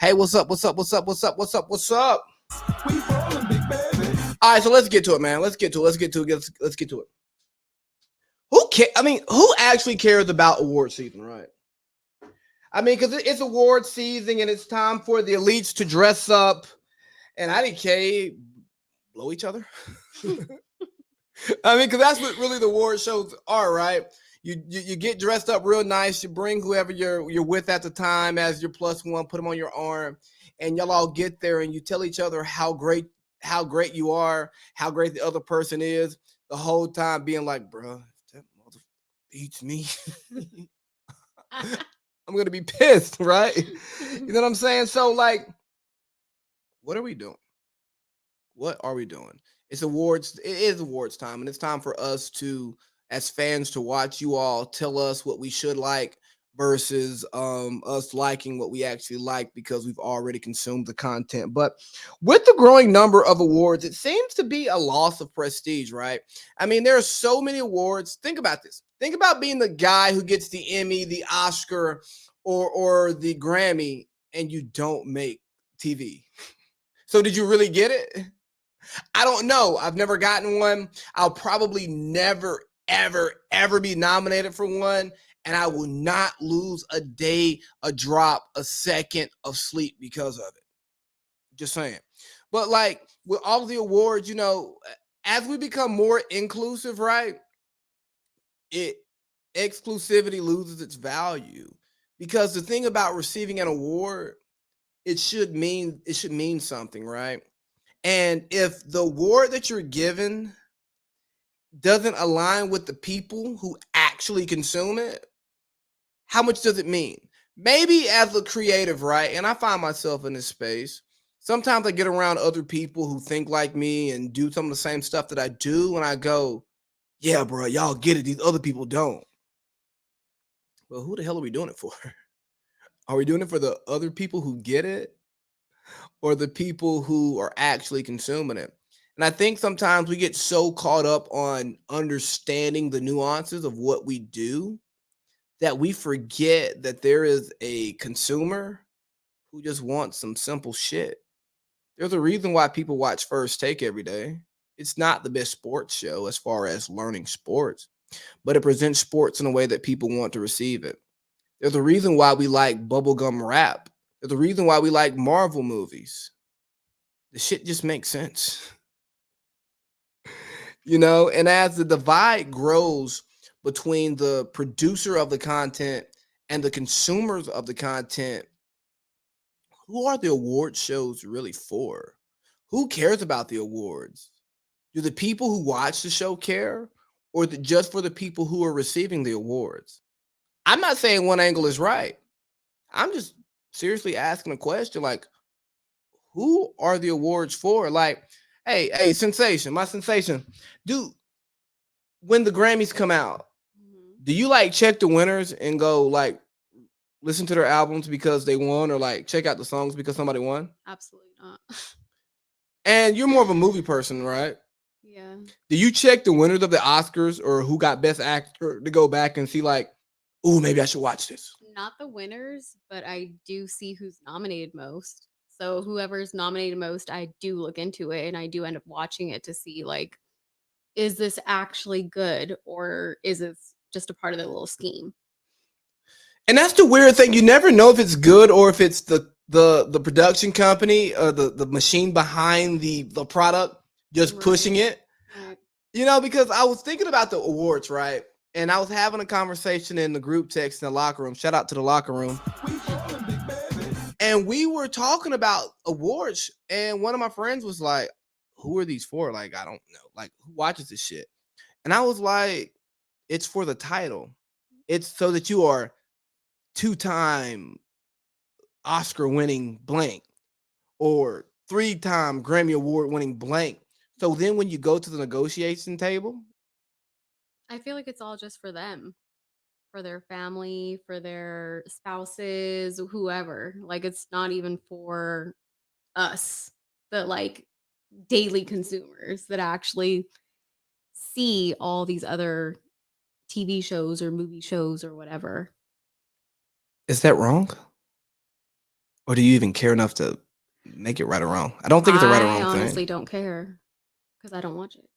Hey, what's up? What's up? What's up? What's up? What's up? What's up? All right, so let's get to it, man. Let's get to it. Let's get to it. Who care? I mean, who actually cares about award season, right? I mean, because it's award season and it's time for the elites to dress up and IDK blow each other. I mean, because that's what really the award shows are, right? You get dressed up real nice. You bring whoever you're with at the time as your plus one, put them on your arm, and y'all all get there and you tell each other how great you are, how great the other person is. The whole time being like, bro, if that mother beats me, I'm gonna be pissed, right? You know what I'm saying? So, like, what are we doing? What are we doing? It's awards. It is awards time, and it's time for us to, as fans, to watch you all tell us what we should like versus us liking what we actually like because we've already consumed the content. But with the growing number of awards, it seems to be a loss of prestige, right? I mean, there are so many awards. Think about this. Think about being the guy who gets the Emmy, the Oscar, or the Grammy, and you don't make TV. So did you really get it? I don't know. I've never gotten one. I'll probably never, ever be nominated for one. And I will not lose a day, a drop, a second of sleep because of it. Just saying. But like with all the awards, as we become more inclusive, right? It exclusivity loses its value. Because the thing about receiving an award, it should mean something, right? And if the award that you're given doesn't align with the people who actually consume it, how much does it mean? Maybe as a creative, right? And I find myself in this space. Sometimes I get around other people who think like me and do some of the same stuff that I do, and I go, yeah, bro, y'all get it. These other people don't. Well, who the hell are we doing it for? Are we doing it for the other people who get it or the people who are actually consuming it? And I think sometimes we get so caught up on understanding the nuances of what we do that we forget that there is a consumer who just wants some simple shit. There's a reason why people watch First Take every day. It's not the best sports show as far as learning sports, but it presents sports in a way that people want to receive it. There's a reason why we like bubblegum rap. There's a reason why we like Marvel movies. The shit just makes sense. And as the divide grows between the producer of the content and the consumers of the content, who are the award shows really for? Who cares about the awards? Do the people who watch the show care, or just for the people who are receiving the awards? I'm not saying one angle is right. I'm just seriously asking a question like, who are the awards for? Like, hey, sensation, my sensation. Dude, when the Grammys come out, do you like check the winners and go like listen to their albums because they won, or like check out the songs because somebody won? Absolutely not. And you're more of a movie person, right? Yeah. Do you check the winners of the Oscars or who got best actor to go back and see like, ooh, maybe I should watch this? Not the winners, but I do see who's nominated most. So whoever's nominated most, I do look into it and I do end up watching it to see like, is this actually good or is this just a part of the little scheme? And that's the weird thing. You never know if it's good or if it's the production company or the machine behind the product just pushing it. Right. Because I was thinking about the awards, right? And I was having a conversation in the group text in the locker room. Shout out to the locker room. And we were talking about awards. And one of my friends was like, who are these for? Like, I don't know. Like, who watches this shit? And I was like, it's for the title. It's so that you are two-time Oscar winning blank or three-time Grammy Award winning blank. So then when you go to the negotiation table, I feel like it's all just for them, for their family, for their spouses, whoever. Like it's not even for us, the like daily consumers that actually see all these other TV shows or movie shows or whatever. is that wrong? Or do you even care enough to make it right or wrong? I don't think it's a right or I wrong honestly thing. don't care because I don't watch it.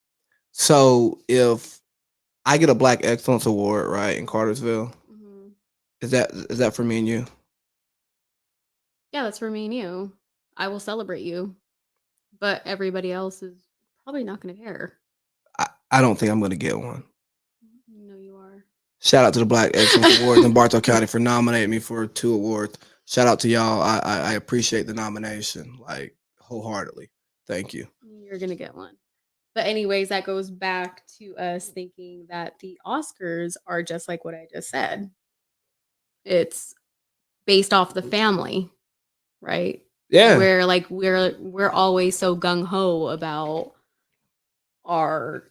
So if I get a Black Excellence Award, right, in Cartersville, Hmm. is that for me and you? Yeah, that's for me and you. I will celebrate you, but everybody else is probably not going to care. I don't think I'm gonna get one. You know you are. Shout out to the Black Excellence Awards in Bartow County for nominating me for 2 awards. Shout out to y'all. I appreciate the nomination, like, wholeheartedly. Thank you. You're going to get one. But anyways, that goes back to us thinking that the Oscars are just like what I just said. It's based off the family, right? Yeah. Where like we're always so gung ho about our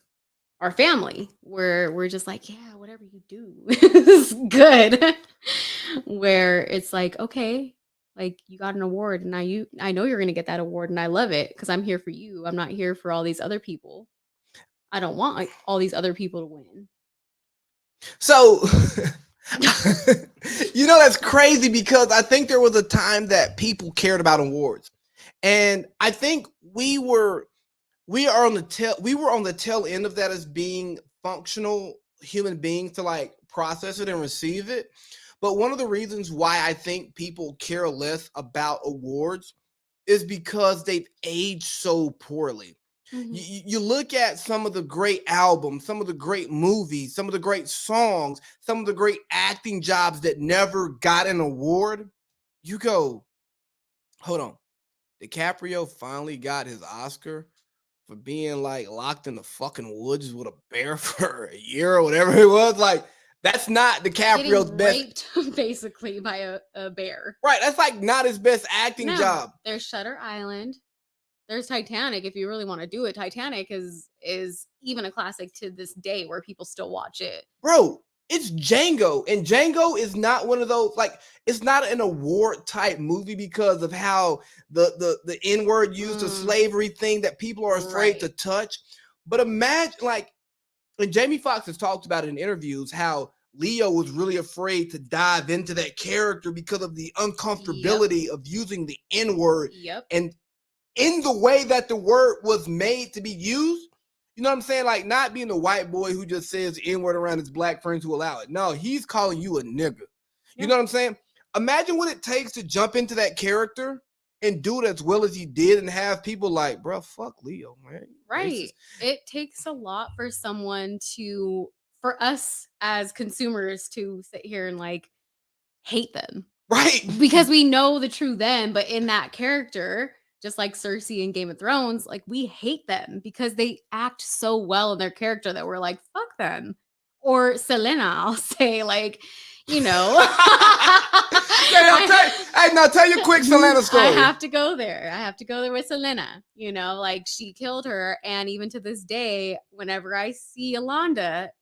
family, where we're just like, yeah, whatever you do is good. Where it's like, okay, like you got an award, and now I know you're gonna get that award, and I love it because I'm here for you. I'm not here for all these other people. I don't want like all these other people to win. So, that's crazy because I think there was a time that people cared about awards. And I think we were on the tail end of that as being functional human beings to like process it and receive it. But one of the reasons why I think people care less about awards is because they've aged so poorly. Mhm. You look at some of the great albums, some of the great movies, some of the great songs, some of the great acting jobs that never got an award. You go, hold on. DiCaprio finally got his Oscar for being like locked in the fucking woods with a bear for a year or whatever it was. Like, that's not DiCaprio's Getting best. raped basically by a bear. Right. That's like not his best acting No, job. there's Shutter Island. There's Titanic. If you really want to do it, Titanic is even a classic to this day where people still watch it. Bro, it's Django, and Django is not one of those, like, it's not an award type movie because of how the N-word used the slavery thing that people are afraid to touch. But imagine, like, and Jamie Foxx has talked about it in interviews how Leo was really afraid to dive into that character because of the uncomfortability of using the N-word. Yep. And in the way that the word was made to be used, you know what I'm saying? Like, not being the white boy who just says N-word around his black friends who allow it. No, he's calling you a nigga. You know what I'm saying? Imagine what it takes to jump into that character and do it as well as he did and have people like, bro, fuck Leo, man. Right. It takes a lot for us as consumers to sit here and like hate them. Right. Because we know the true them, but in that character, just like Cersei in Game of Thrones, like we hate them because they act so well in their character that we're like, fuck them. Or Selena, I'll say, like, Now tell you a quick Selena story. I have to go there with Selena. Like she killed her. And even to this day, whenever I see Yolanda,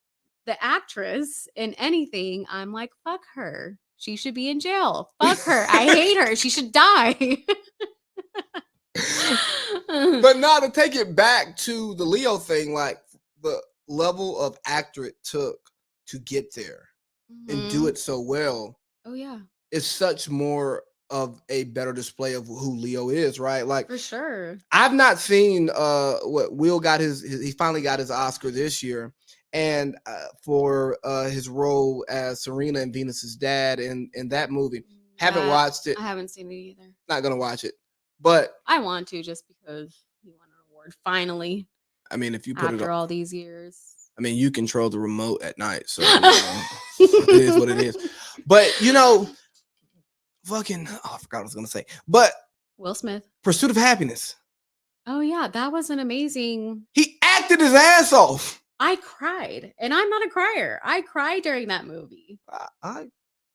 the actress, in anything, I'm like, fuck her. She should be in jail. Fuck her. I hate her. She should die. But now to take it back to the Leo thing, like the level of actor it took to get there and do it so well. Oh yeah. Is such more of a better display of who Leo is, right? Like, for sure. I've not seen what Will got he finally got his Oscar this year, and for his role as Serena and Venus's dad in that movie. Haven't watched it. I haven't seen it either. Not gonna watch it, but I want to just because he won an award finally. I mean, if you put after all these years. I mean, you control the remote at night, so it is what it is. But fucking, I forgot what I was gonna say. But Will Smith, Pursuit of Happiness. Oh yeah, that was an amazing. He acted his ass off. I cried, and I'm not a crier. I cried during that movie.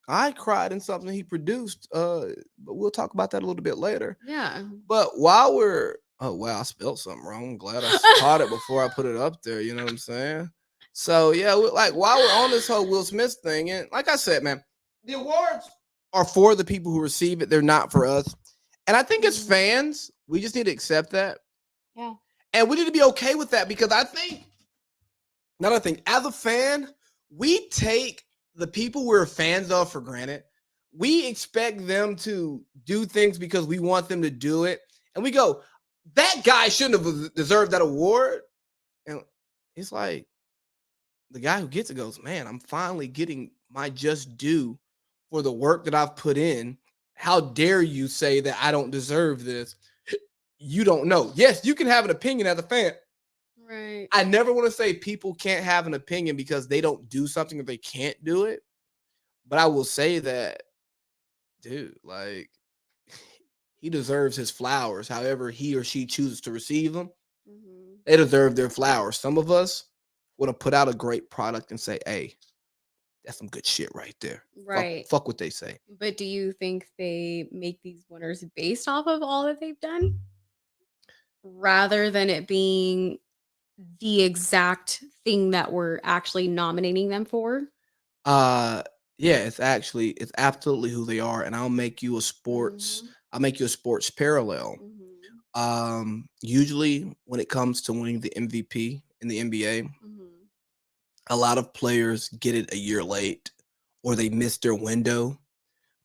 I cried in something he produced. But we'll talk about that a little bit later. Yeah. But while we're I spelled something wrong. I'm glad I caught it before I put it up there. You know what I'm saying? So yeah, like while we're on this whole Will Smith thing, and like I said, man, the awards are for the people who receive it. They're not for us. And I think as fans, we just need to accept that. Yeah. And we need to be okay with that because as a fan, we take the people we're fans of for granted. we expect them to do things because we want them to do it. And we go, that guy shouldn't have deserved that award. And it's like the guy who gets it goes, man, I'm finally getting my just due for the work that I've put in. How dare you say that I don't deserve this? You don't know. Yes, you can have an opinion as a fan. Right. I never want to say people can't have an opinion because they don't do something or they can't do it. But I will say that, dude, like, he deserves his flowers, however he or she chooses to receive them. Mhm. They deserve their flowers. Some of us want to put out a great product and say, hey, that's some good shit right there. Right. Fuck what they say. But do you think they make these winners based off of all that they've done rather than it being the exact thing that we're actually nominating them for? Uh yeah, it's absolutely who they are. And I'll make you a sports, Mhm. I'll make you a sports parallel. Mhm. Usually when it comes to winning the MVP in the NBA, Mhm. a lot of players get it a year late or they miss their window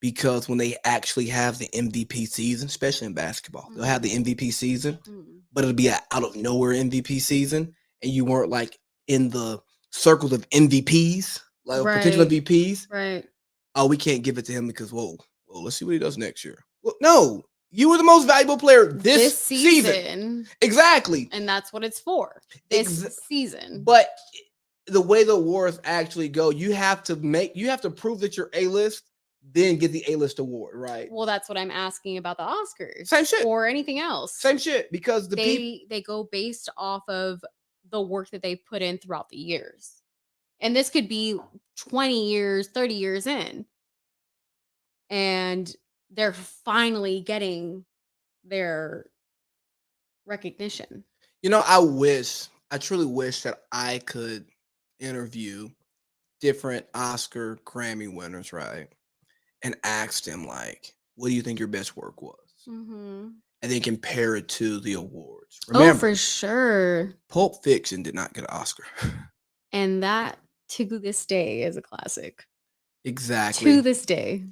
because when they actually have the MVP season, especially in basketball, they'll have the Mhm. MVP season, Mhm. but it'll be a out of nowhere MVP season, and you weren't like in the circles of MVPs, like potential Right. MVPs. Right. Oh, we can't give it to him because whoa, let's see what he does next year. Well, no, you were the most valuable player This this season. season, Exactly. and that's what it's for. This season. But the way the awards actually go, you have to prove that you're A-list, then get the A-list award, right? Well, that's what I'm asking about the Oscars. Same shit. Or anything else. Same shit because the people They go based off of the work that they've put in throughout the years. And this could be 20 years, 30 years in. And they're finally getting their recognition. I truly wish that I could interview different Oscar Grammy winners, right? And ask them like, what do you think your best work was? Mhm. And then compare it to the awards. Oh, Remember, for sure. Pulp Fiction did not get an Oscar. And that to this day is a classic. Exactly. To this day.